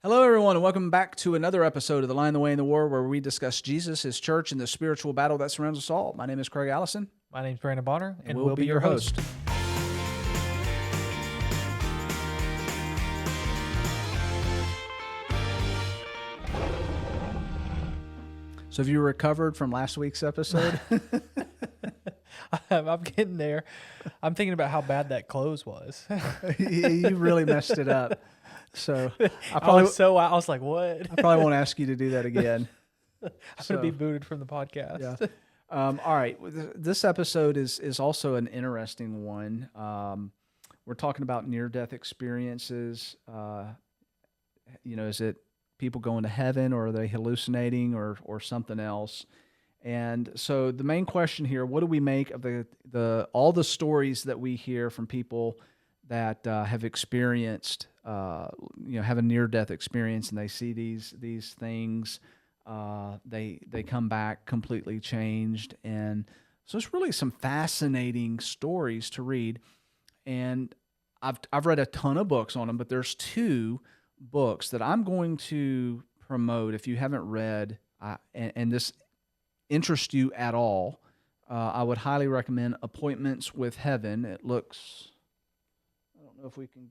Hello, everyone, and welcome back to another episode of The Line, the Way, and the War, where we discuss Jesus, His church, and the spiritual battle that surrounds us all. My name is Craig Allison. My name's Brandon Bonner, and we'll be your host. So have you recovered from last week's episode? I'm getting there. I'm thinking about how bad that close was. You really messed it up. So I was like, what? I probably won't ask you to do that again. I'm going to be booted from the podcast. Yeah. All right. This episode is also an interesting one. We're talking about near-death experiences. Is it people going to heaven, or are they hallucinating, or something else? And so the main question here: what do we make of all the stories that we hear from people that have experienced, have a near-death experience, and they see these things? They come back completely changed, and so it's really some fascinating stories to read. And I've read a ton of books on them, but there's two books that I'm going to promote. If you haven't read, and this interests you at all, I would highly recommend Appointments with Heaven. It looks, I don't know if we can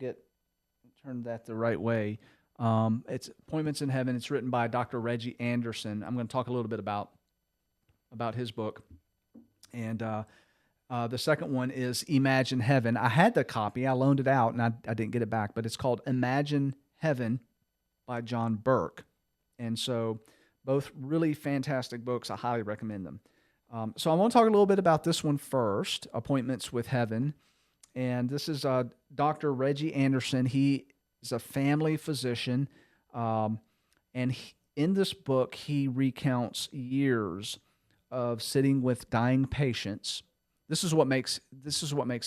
turn that the right way. It's Appointments in Heaven. It's written by Dr. Reggie Anderson. I'm going to talk a little bit about his book. And the second one is Imagine Heaven. I had the copy. I loaned it out, and I didn't get it back. But it's called Imagine Heaven by John Burke. And so both really fantastic books. I highly recommend them. So I want to talk a little bit about this one first, Appointments with Heaven. And this is Dr. Reggie Anderson. He is a family physician, and in this book, he recounts years of sitting with dying patients. This is what makes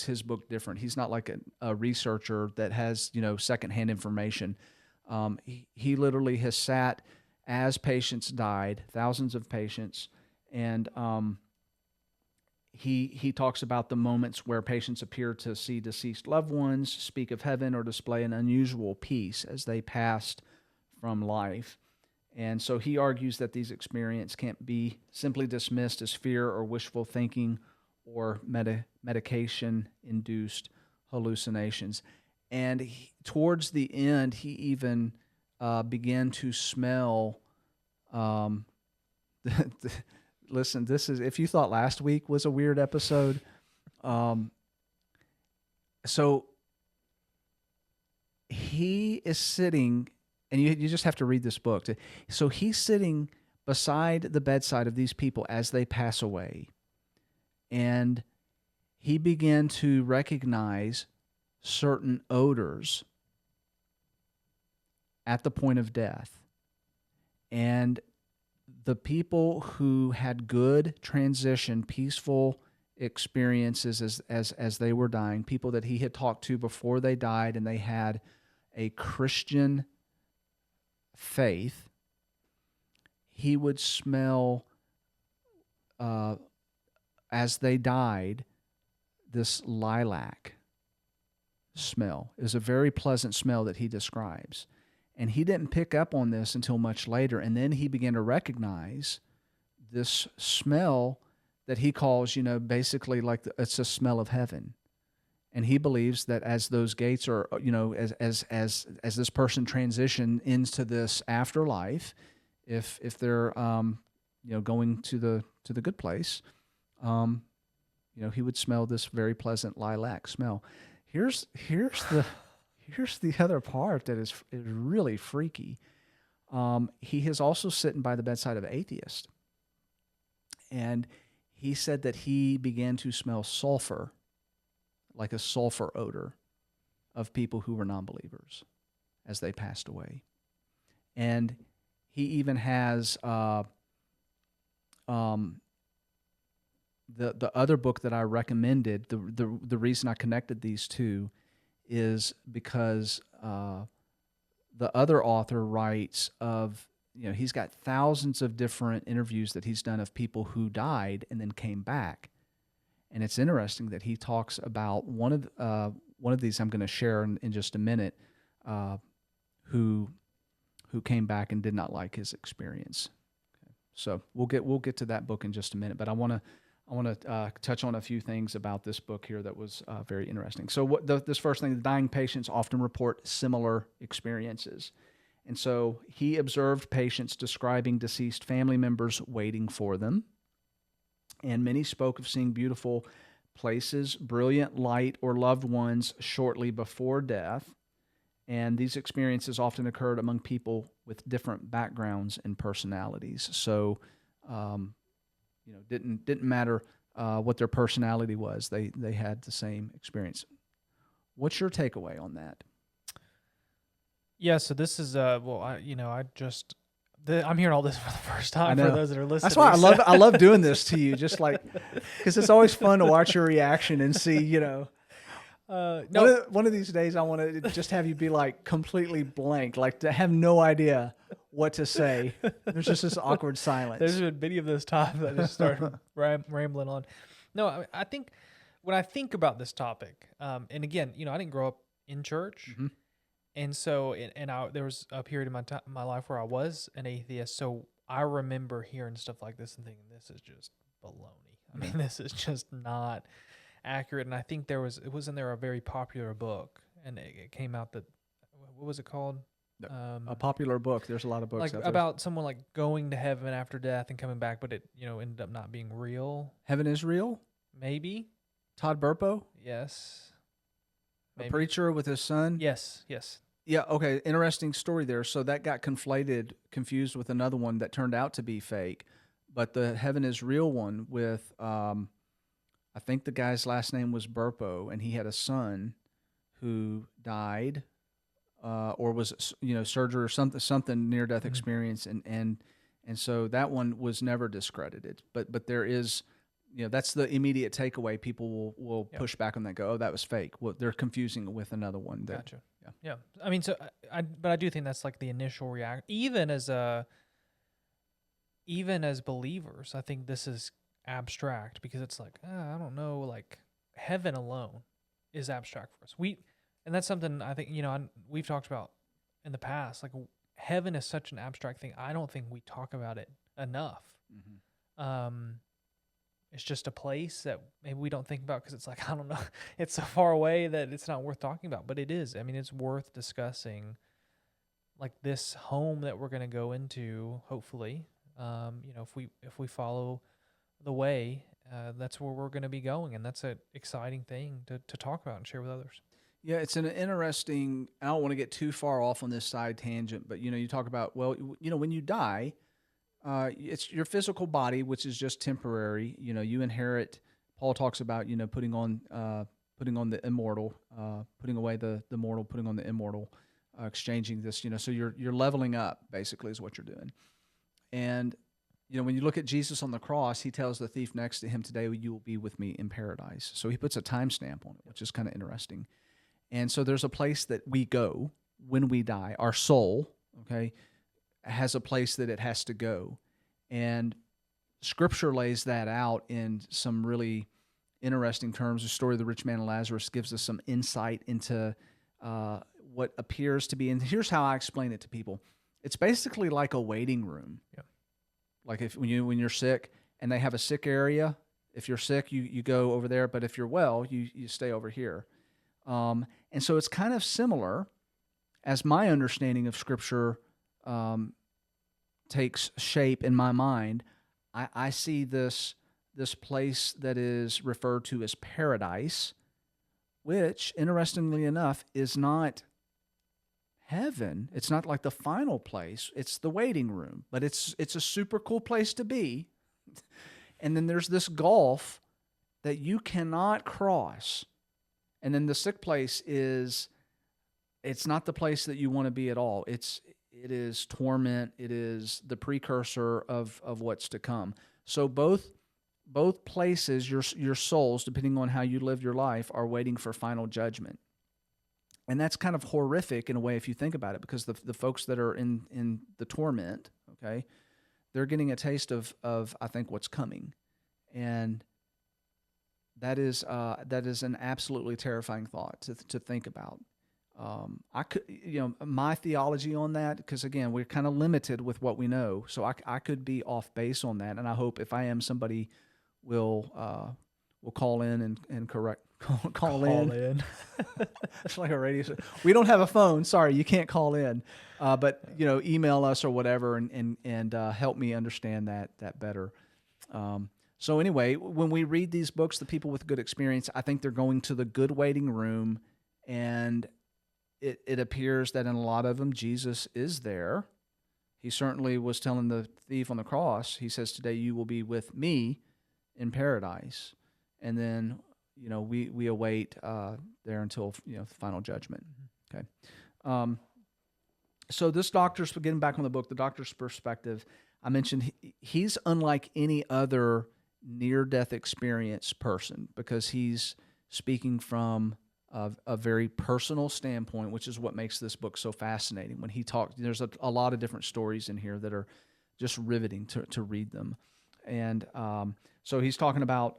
his book different. He's not like a researcher that has secondhand information. He literally has sat as patients died, thousands of patients, and He talks about the moments where patients appear to see deceased loved ones, speak of heaven, or display an unusual peace as they passed from life. And so he argues that these experiences can't be simply dismissed as fear or wishful thinking or medication-induced hallucinations. And towards the end, he even began to smell listen, this is, if you thought last week was a weird episode, so he is sitting, and you just have to read this book. So he's sitting beside the bedside of these people as they pass away, and he began to recognize certain odors at the point of death. And the people who had good transition, peaceful experiences as they were dying, people that he had talked to before they died, and they had a Christian faith, he would smell, as they died, this lilac smell. It was a very pleasant smell that he describes. And he didn't pick up on this until much later. And then he began to recognize this smell that he calls, basically like it's a smell of heaven. And he believes that as those gates are, as this person transition into this afterlife, if they're, going to the good place, he would smell this very pleasant lilac smell. Here's the other part that is really freaky. He is also sitting by the bedside of atheists. And he said that he began to smell sulfur, like a sulfur odor, of people who were non-believers as they passed away. And he even has the other book that I recommended. The reason I connected these two is because the other author writes of, he's got thousands of different interviews that he's done of people who died and then came back. And it's interesting that he talks about one of these I'm going to share in just a minute, who who came back and did not like his experience. So we'll get to that book in just a minute, but I want to touch on a few things about this book here that was very interesting. So this first thing, the dying patients often report similar experiences. And so he observed patients describing deceased family members waiting for them. And many spoke of seeing beautiful places, brilliant light, or loved ones shortly before death. And these experiences often occurred among people with different backgrounds and personalities. So, didn't matter what their personality was. They had the same experience. What's your takeaway on that? Yeah, so this is I'm hearing all this for the first time for those that are listening. That's why I love doing this to you, just like because it's always fun to watch your reaction and see, one of these days I want to just have you be like completely blank, like to have no idea what to say. There's just this awkward silence. There's been many of those times I just started rambling on. No, I think when I think about this topic, and again, I didn't grow up in church. Mm-hmm. And so, there was a period in my life where I was an atheist. So I remember hearing stuff like this and thinking, this is just baloney. I mean, this is just not accurate. And I think wasn't there a very popular book, and it came out that, what was it called? A popular book. There's a lot of books like out there. About someone like going to heaven after death and coming back, but it ended up not being real. Heaven is Real? Maybe. Todd Burpo? Yes. Maybe. A preacher with his son? Yes. Yeah, okay, interesting story there. So that got confused with another one that turned out to be fake. But the Heaven is Real one with, I think the guy's last name was Burpo, and he had a son who died or was, surgery or something near-death experience, and so that one was never discredited. But there is, that's the immediate takeaway. People will push back on that, go, oh, that was fake. Well, they're confusing it with another one. Gotcha. Yeah. I mean, so but I do think that's like the initial reaction. Even as believers, I think this is abstract because it's like, I don't know, like heaven alone is abstract for us. And that's something I think, we've talked about in the past. Like heaven is such an abstract thing. I don't think we talk about it enough. Mm-hmm. It's just a place that maybe we don't think about because it's like, I don't know, it's so far away that it's not worth talking about. But it is. I mean, it's worth discussing, like this home that we're going to go into. Hopefully, if we follow the way, that's where we're going to be going, and that's an exciting thing to talk about and share with others. Yeah, it's an interesting. I don't want to get too far off on this side tangent, but you talk about when you die. It's your physical body, which is just temporary. You inherit. Paul talks about putting on the immortal, putting away the mortal, putting on the immortal, exchanging this. So you're leveling up, basically, is what you're doing. And when you look at Jesus on the cross, he tells the thief next to him, "Today you will be with me in paradise." So he puts a timestamp on it, which is kind of interesting. And so there's a place that we go when we die. Our soul, okay, has a place that it has to go. And Scripture lays that out in some really interesting terms. The story of the rich man and Lazarus gives us some insight into what appears to be, and here's how I explain it to people. It's basically like a waiting room. Yeah. Like when you're sick and they have a sick area, if you're sick, you go over there, but if you're well, you stay over here. And so it's kind of similar, as my understanding of Scripture takes shape in my mind. I see this place that is referred to as paradise, which, interestingly enough, is not heaven. It's not like the final place. It's the waiting room, but it's a super cool place to be. And then there's this gulf that you cannot cross. And then the sick place it's not the place that you want to be at all. It is torment. It is the precursor of what's to come. So both places, your souls, depending on how you live your life, are waiting for final judgment. And that's kind of horrific in a way if you think about it, because the folks that are in the torment, okay, they're getting a taste of I think what's coming. And that is an absolutely terrifying thought to think about. I could, my theology on that, because again, we're kind of limited with what we know. So I could be off base on that. And I hope if I am, somebody will call in and correct, call Call in. in. It's like a radio show. We don't have a phone. Sorry, you can't call in. But email us or whatever, and help me understand that better. So anyway, when we read these books, the people with good experience, I think they're going to the good waiting room, and it appears that in a lot of them, Jesus is there. He certainly was telling the thief on the cross, he says, "Today you will be with me in paradise." And then, we await there until, the final judgment. Okay. So this doctor's, getting back on the book, the doctor's perspective, I mentioned he's unlike any other near-death experience person, because he's speaking from a very personal standpoint, which is what makes this book so fascinating. When he talks, there's a lot of different stories in here that are just riveting to read them. And so he's talking about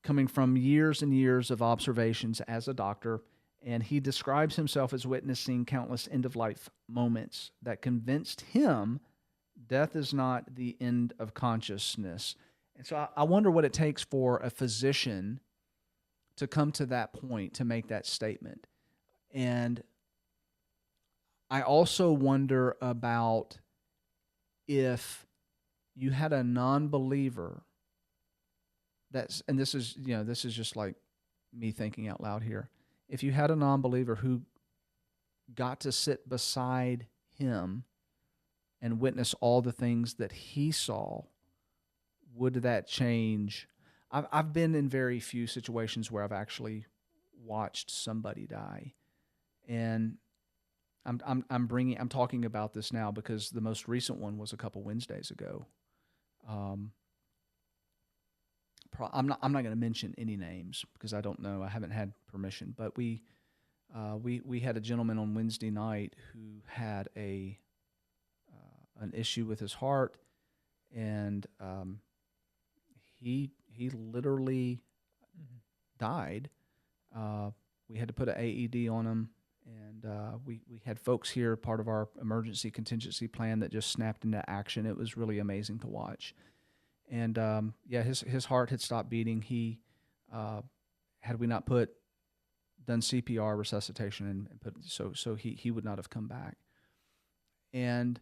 coming from years and years of observations as a doctor, and he describes himself as witnessing countless end-of-life moments that convinced him death is not the end of consciousness. And so I wonder what it takes for a physician to come to that point, to make that statement. And I also wonder about if you had a non-believer and this is just like me thinking out loud here. If you had a non-believer who got to sit beside him and witness all the things that he saw, would that change? I've been in very few situations where I've actually watched somebody die, and I'm talking about this now because the most recent one was a couple Wednesdays ago. I'm not going to mention any names because I don't know. I haven't had permission, but we had a gentleman on Wednesday night who had an issue with his heart, and he literally died. We had to put an AED on him, and we had folks here, part of our emergency contingency plan, that just snapped into action. It was really amazing to watch. And his heart had stopped beating. He had we not done CPR, resuscitation, and put so he would not have come back. And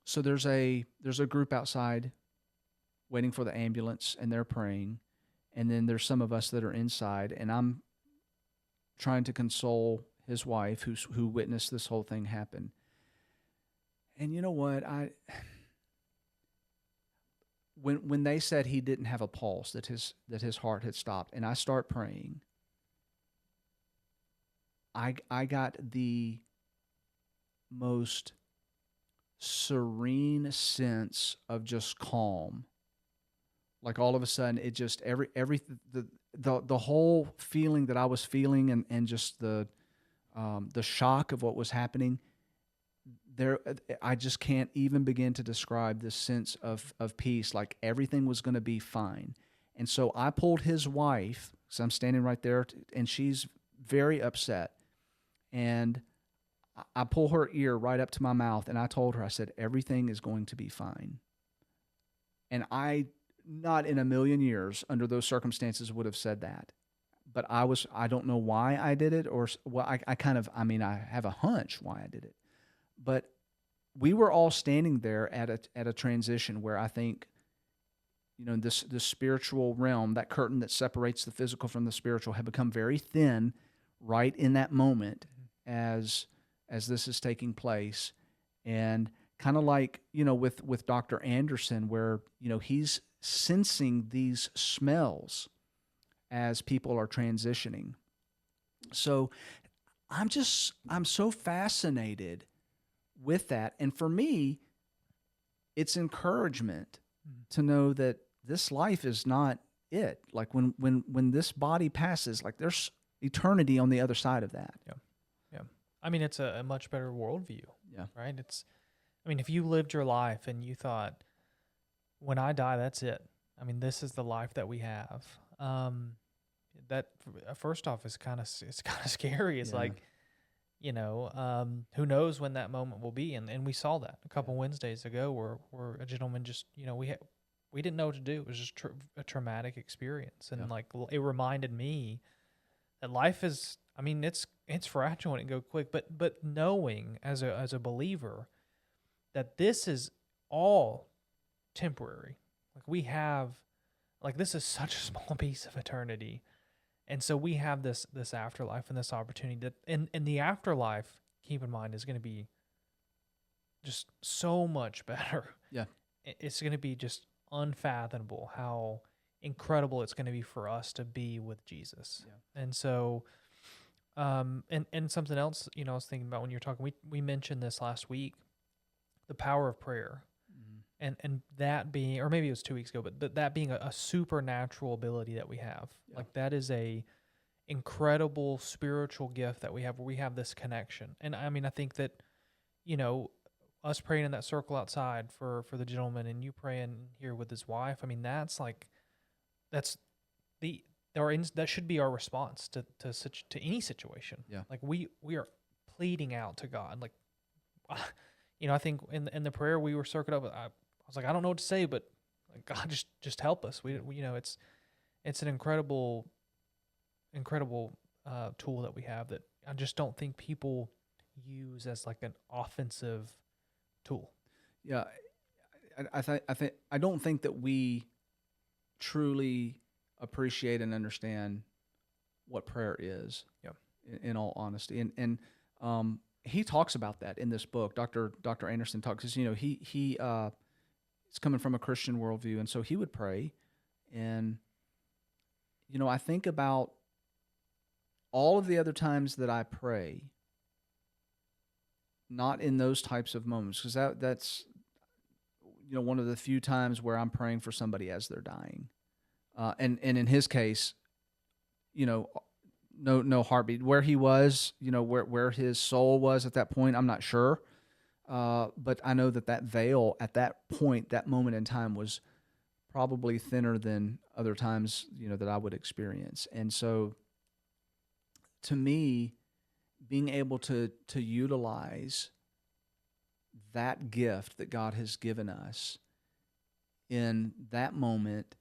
so there's a group outside waiting for the ambulance, and they're praying. And then there's some of us that are inside, and I'm trying to console his wife who witnessed this whole thing happen. And you know what? When they said he didn't have a pulse, that his heart had stopped, and I start praying, I got the most serene sense of just calm. Like all of a sudden, it just the whole feeling that I was feeling, and just the shock of what was happening. There, I just can't even begin to describe this sense of peace. Like everything was going to be fine. And so I pulled his wife, so I'm standing right there, and she's very upset. And I pull her ear right up to my mouth, and I told her, I said, everything is going to be fine. And I, not in a million years under those circumstances, would have said that. But I don't know why I did it, or, well, I have a hunch why I did it. But we were all standing there at a transition where I think, this spiritual realm, that curtain that separates the physical from the spiritual, had become very thin right in that moment as this is taking place. And kind of like, with Dr. Anderson, where, he's sensing these smells as people are transitioning. So I'm so fascinated with that. And for me, it's encouragement to know that this life is not it. Like when this body passes, like there's eternity on the other side of that. Yeah. Yeah. I mean, it's a much better worldview. Yeah. Right. If you lived your life and you thought, when I die, that's it. I mean, this is the life that we have. that first off is it's kind of scary. It's Yeah. like, who knows when that moment will be. And we saw that a couple Wednesdays ago where a gentleman just, we didn't know what to do. It was just a traumatic experience. And like, it reminded me that life is, I mean, it's fragile and it can go quick, but knowing as a believer that this is all temporary. Like this is such a small piece of eternity. And so we have this afterlife and this opportunity that in the afterlife, keep in mind, is going to be just so much better. Yeah. It's going to be just unfathomable how incredible it's going to be for us to be with Jesus. Yeah. And so, and something else, I was thinking about when you were talking, we mentioned this last week, the power of prayer. And that being, or maybe it was 2 weeks ago, but that being a supernatural ability that we have. Yeah. Like that is a incredible spiritual gift that we have, where we have this connection. And I mean, I think that, us praying in that circle outside for the gentleman and you praying here with his wife, I mean, that should be our response to any situation. Yeah. Like we are pleading out to God. Like, I think in the prayer we were circled up, I was like, I don't know what to say, but like, God, just help us. We it's an incredible tool that we have that I just don't think people use as like an offensive tool. Yeah. I don't think that we truly appreciate and understand what prayer is. Yeah. In all honesty. And he talks about that in this book. Dr. Anderson talks, because he is coming from a Christian worldview, and so he would pray. And I think about all of the other times that I pray, not in those types of moments, because that's one of the few times where I'm praying for somebody as they're dying, and in his case, no heartbeat. Where he was, where his soul was at that point, I'm not sure. But I know that veil at that point, that moment in time, was probably thinner than other times, that I would experience. And so, to me, being able to utilize that gift that God has given us in that moment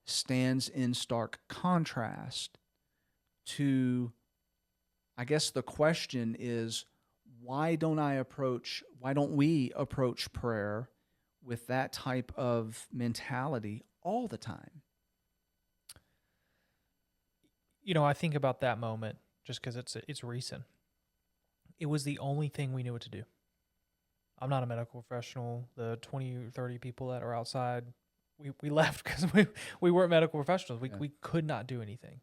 stands in stark contrast to, I guess the question is, why don't we approach prayer with that type of mentality all the time? I think about that moment just because it's recent. It was the only thing we knew what to do. I'm not a medical professional. The 20 or 30 people that are outside, we left because we weren't medical professionals. We could not do anything.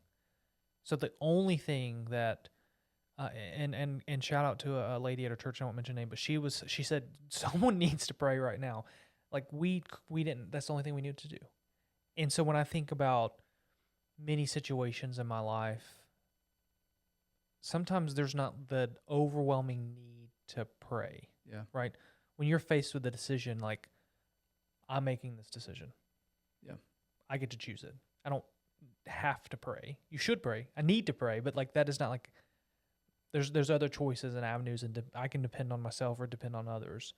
So the only thing that, and shout out to a lady at her church, I won't mention her name, but she said, someone needs to pray right now. Like we didn't, that's the only thing we knew to do. And so when I think about many situations in my life, sometimes there's not the overwhelming need to pray. Yeah. Right? When you're faced with a decision, like, I'm making this decision. Yeah. I get to choose it. I don't have to pray. You should pray. I need to pray, but like that is not like there's other choices and avenues, and I can depend on myself or depend on others.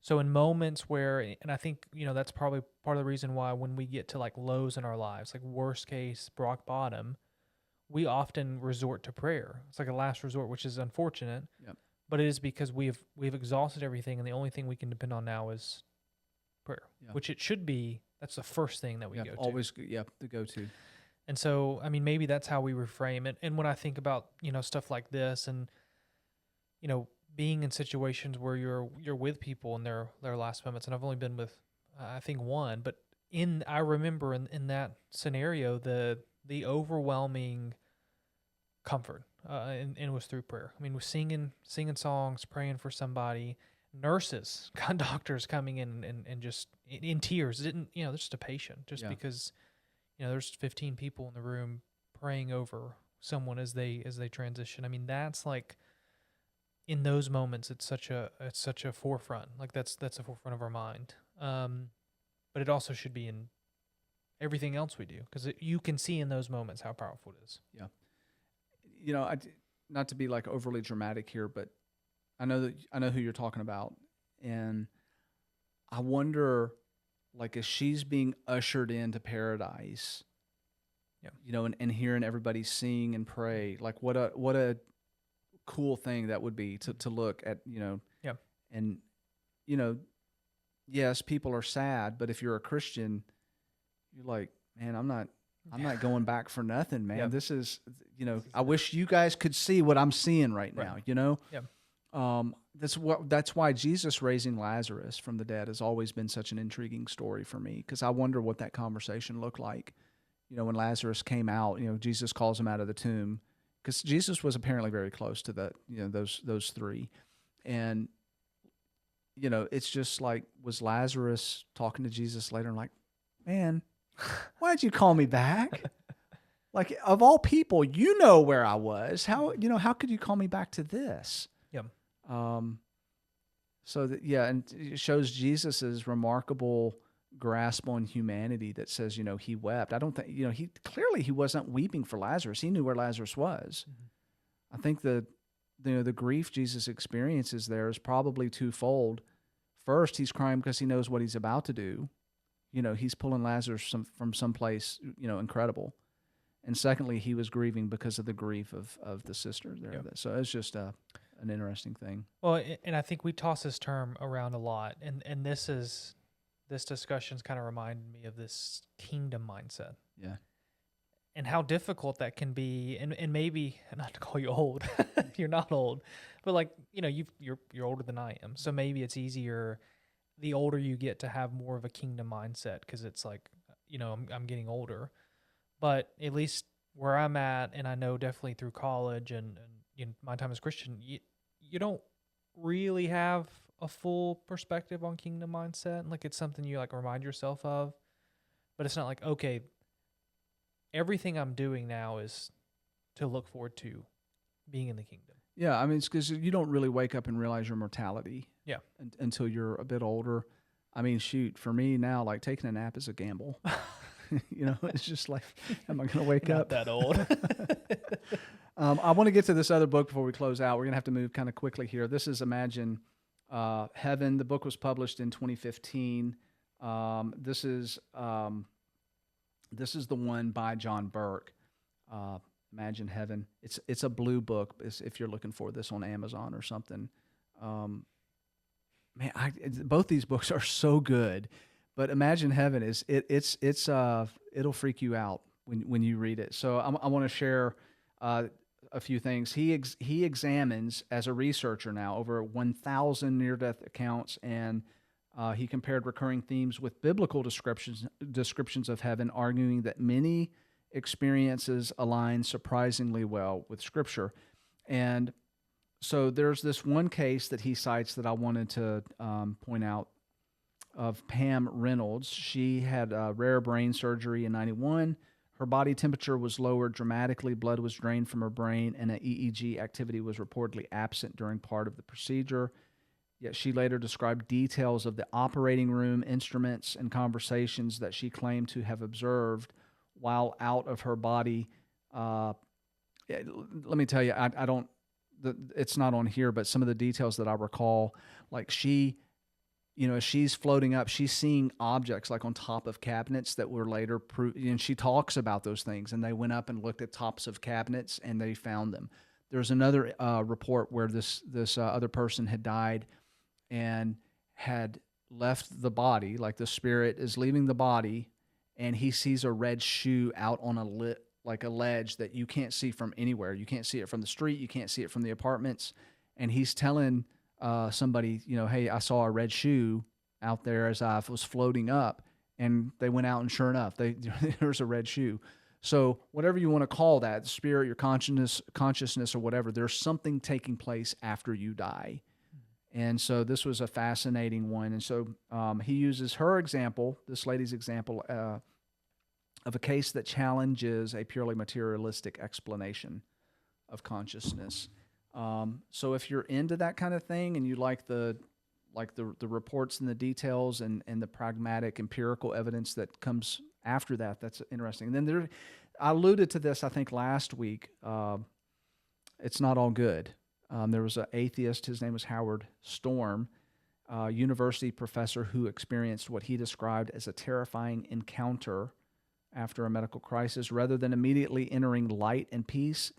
So in moments where, and I think, that's probably part of the reason why when we get to like lows in our lives, like worst case, rock bottom, we often resort to prayer. It's like a last resort, which is unfortunate. Yep. But it is because we've exhausted everything, and the only thing we can depend on now is prayer, which it should be. That's the first thing that we go to. Always, the go-to. And so, I mean, maybe that's how we reframe it. And when I think about, stuff like this and, being in situations where you're with people in their last moments, and I've only been with, I think one, but I remember in that scenario, the overwhelming comfort, and it was through prayer. I mean, we're singing songs, praying for somebody, nurses, doctors coming in and just in tears. Didn't, they're just a patient, because, there's 15 people in the room praying over someone as they transition. I mean, that's like, in those moments, it's such a forefront. Like that's the forefront of our mind. But it also should be in everything else we do, because you can see in those moments how powerful it is. Yeah. Not to be like overly dramatic here, but I know who you're talking about, and I wonder, like, as she's being ushered into paradise, Yeah. and hearing everybody sing and pray, like, what a cool thing that would be to look at, Yeah. and you know, yes, people are sad, but if you're a Christian, you're like, man, I'm not going back for nothing, man. Yeah. This is, I wish you guys could see what I'm seeing right now, Yeah. That's why Jesus raising Lazarus from the dead has always been such an intriguing story for me, because I wonder what that conversation looked like. When Lazarus came out, Jesus calls him out of the tomb, because Jesus was apparently very close to those three, and it's just like, was Lazarus talking to Jesus later and like, man, why'd you call me back? Like, of all people, where I was. How could you call me back to this? Yeah. And it shows Jesus's remarkable grasp on humanity that says, he wept. I don't think, he wasn't weeping for Lazarus. He knew where Lazarus was. Mm-hmm. I think the grief Jesus experiences there is probably twofold. First, he's crying because he knows what he's about to do. He's pulling Lazarus from someplace, incredible. And secondly, he was grieving because of the grief of the sister there. Yeah. So it's just an interesting thing. Well, and I think we toss this term around a lot, and this discussion's kind of reminded me of this kingdom mindset. Yeah. And how difficult that can be, and maybe, not to call you old, you're not old, but like, you're older than I am, so maybe it's easier the older you get to have more of a kingdom mindset, because it's like, I'm getting older. But at least where I'm at, and I know definitely through college and my time as Christian, you don't really have a full perspective on kingdom mindset. Like, it's something you like remind yourself of, but it's not like, okay, everything I'm doing now is to look forward to being in the kingdom. Yeah, I mean, it's because you don't really wake up and realize your mortality. Yeah. Until you're a bit older. I mean, shoot, for me now, like, taking a nap is a gamble. It's just like, am I going to wake up? Not that old. I want to get to this other book before we close out. We're going to have to move kind of quickly here. This is Imagine Heaven. The book was published in 2015. This is the one by John Burke. Imagine Heaven. It's a blue book. If you're looking for this on Amazon or something. Both these books are so good. But Imagine Heaven it'll freak you out when you read it. So I want to share a few things. He examines, as a researcher now, over 1,000 near-death accounts, and he compared recurring themes with biblical descriptions of heaven, arguing that many experiences align surprisingly well with Scripture. And so there's this one case that he cites that I wanted to point out, of Pam Reynolds. She had rare brain surgery in 91. Her body temperature was lowered dramatically, blood was drained from her brain, and an EEG activity was reportedly absent during part of the procedure. Yet she later described details of the operating room, instruments, and conversations that she claimed to have observed while out of her body. Let me tell you, it's not on here, but some of the details that I recall, like as she's floating up, she's seeing objects like on top of cabinets that were later and she talks about those things, and they went up and looked at tops of cabinets and they found them. There's another report where this other person had died and had left the body, like the spirit is leaving the body, and he sees a red shoe out on a ledge that you can't see from anywhere. You can't see it from the street. You can't see it from the apartments. And he's telling somebody, hey, I saw a red shoe out there as I was floating up, and they went out, and sure enough, there's a red shoe. So whatever you want to call that, the spirit, your consciousness or whatever, there's something taking place after you die. And so this was a fascinating one. And so he uses her example, this lady's example, of a case that challenges a purely materialistic explanation of consciousness. So if you're into that kind of thing and you like the like the reports and the details and the pragmatic empirical evidence that comes after that. That's interesting. And then I alluded to this, I think, last week. It's not all good. There was an atheist. His name was Howard Storm, university professor who experienced what he described as a terrifying encounter after a medical crisis. Rather than immediately entering light and peace,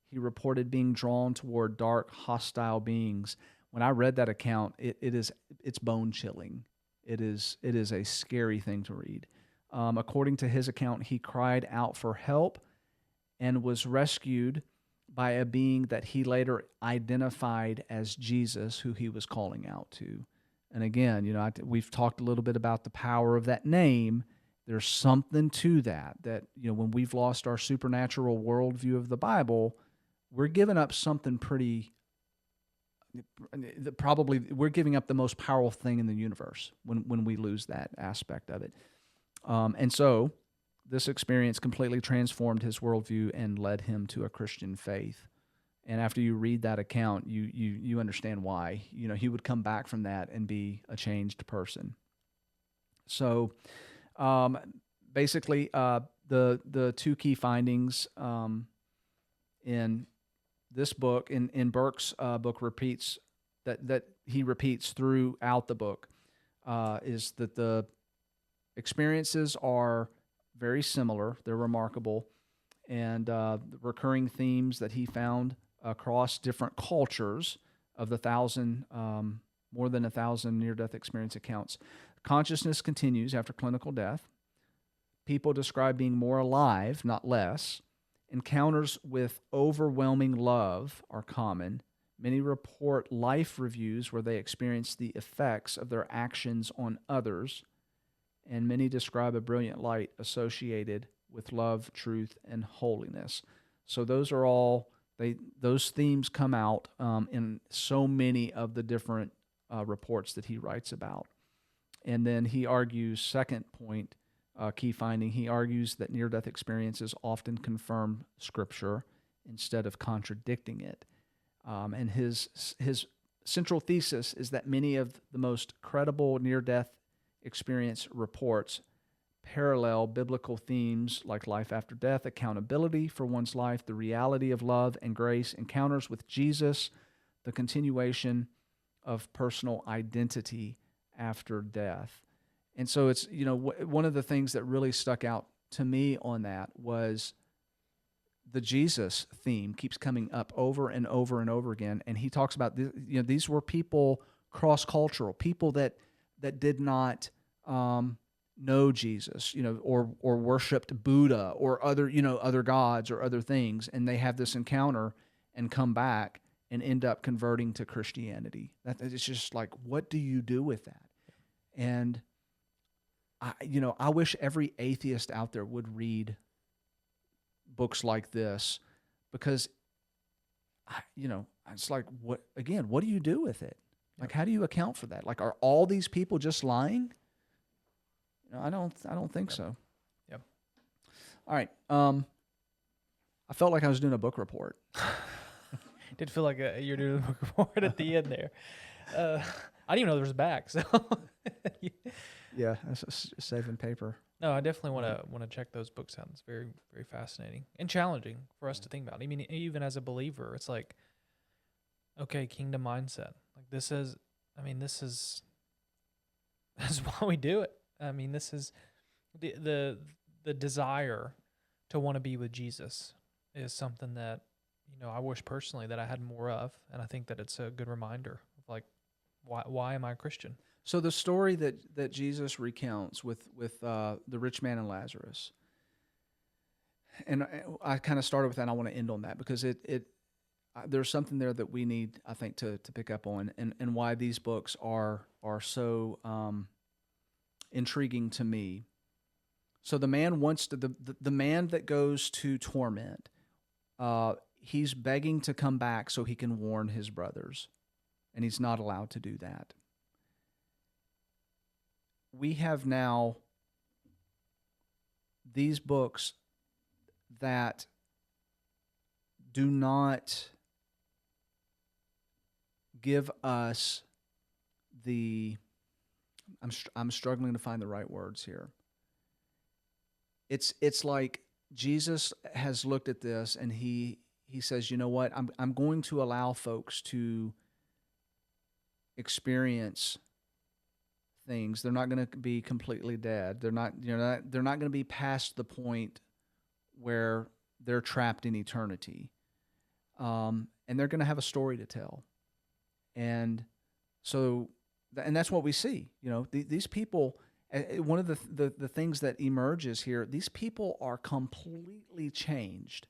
he reported being drawn toward dark, hostile beings. When I read that account, it's bone chilling. It is a scary thing to read. According to his account, he cried out for help and was rescued by a being that he later identified as Jesus, who he was calling out to. And again, we've talked a little bit about the power of that name. There's something to that, when we've lost our supernatural worldview of the Bible, we're giving up something probably we're giving up the most powerful thing in the universe when we lose that aspect of it. And so this experience completely transformed his worldview and led him to a Christian faith. And after you read that account, you understand why. He would come back from that and be a changed person. So basically, the two key findings in this book, in Burke's book, repeats that he repeats throughout the book, is that the experiences are very similar. They're remarkable. And the recurring themes that he found across different cultures of more than 1,000 near-death experience accounts. Consciousness continues after clinical death. People describe being more alive, not less. Encounters with overwhelming love are common. Many report life reviews where they experience the effects of their actions on others. And many describe a brilliant light associated with love, truth, and holiness. So those are all, those themes come out in so many of the different reports that he writes about. And then he argues, second point, key finding, he argues that near-death experiences often confirm Scripture instead of contradicting it. And his central thesis is that many of the most credible near-death experience reports parallel biblical themes like life after death, accountability for one's life, the reality of love and grace, encounters with Jesus, the continuation of personal identity after death. And so it's, one of the things that really stuck out to me on that was the Jesus theme keeps coming up over and over and over again. And he talks about, these were people, cross-cultural, people that did not know Jesus, or worshipped Buddha or other gods or other things, and they have this encounter and come back and end up converting to Christianity. It's just like, what do you do with that? And I wish every atheist out there would read books like this, because it's like, what do you do with it? Like, how do you account for that? Like, are all these people just lying? I don't think so. Yep. All right. I felt like I was doing a book report. Did feel like you're doing a book report at the end there. I didn't even know there was a back. So Yeah, that's saving paper. no, I definitely want to check those books out. It's very, very fascinating and challenging for us to think about. I mean, even as a believer, it's like, okay, kingdom mindset. Like this is why we do it. I mean, this is the desire to want to be with Jesus is something that, I wish personally that I had more of. And I think that it's a good reminder of like, why am I a Christian? So the story that Jesus recounts with the rich man and Lazarus, and I kind of started with that, and I want to end on that because there's something there that we need, I think, to pick up on, and why these books are so intriguing to me. So the man wants to the man that goes to torment, he's begging to come back so he can warn his brothers, and he's not allowed to do that. We have now these books that do not give us I'm struggling to find the right words here. It's like Jesus has looked at this and he says, you know what, I'm going to allow folks to experience things. They're not going to be completely dead. They're not going to be past the point where they're trapped in eternity. And they're going to have a story to tell. And so, and that's what we see. These people, one of the things that emerges here, these people are completely changed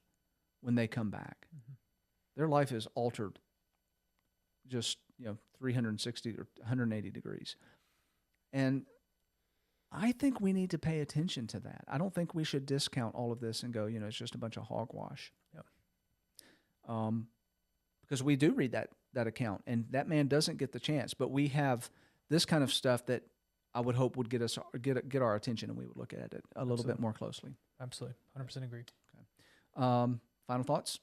when they come back. Mm-hmm. Their life is altered just 360 or 180 degrees. And I think we need to pay attention to that. I don't think we should discount all of this and go, it's just a bunch of hogwash. Yep. Because we do read that account, and that man doesn't get the chance. But we have this kind of stuff that I would hope would get our attention, and we would look at it a little bit more closely. Absolutely, 100% agree. Okay. Final thoughts?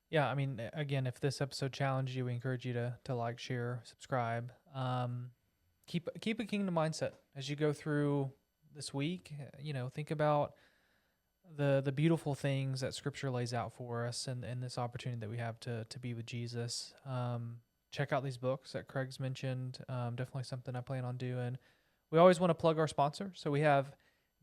Yeah, I mean, again, if this episode challenged you, we encourage you to like, share, subscribe. Keep a kingdom mindset as you go through this week. Think about the beautiful things that Scripture lays out for us, and this opportunity that we have to be with Jesus. Check out these books that Craig's mentioned. Definitely something I plan on doing. We always want to plug our sponsor, so we have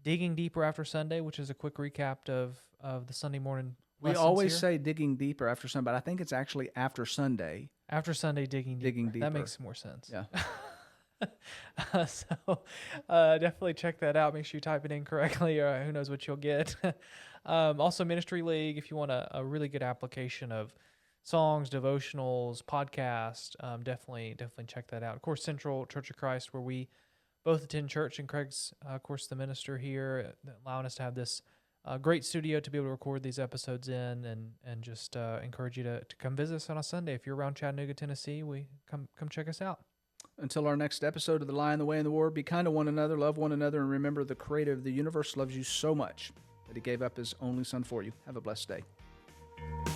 Digging Deeper After Sunday, which is a quick recap of the Sunday morning. We always say Digging Deeper After Sunday, but I think it's actually after Sunday. After Sunday, Digging Deeper. That makes more sense. Yeah. So definitely check that out. Make sure you type it in correctly, or who knows what you'll get. Also, Ministry League, if you want a really good application of songs, devotionals, podcasts, definitely check that out. Of course, Central Church of Christ, where we both attend church, and Craig's, of course, the minister here, allowing us to have this great studio to be able to record these episodes in, and just encourage you to come visit us on a Sunday. If you're around Chattanooga, Tennessee, come check us out. Until our next episode of The Lion, the Way, and the Word, be kind to one another, love one another, and remember the Creator of the universe loves you so much that He gave up His only Son for you. Have a blessed day.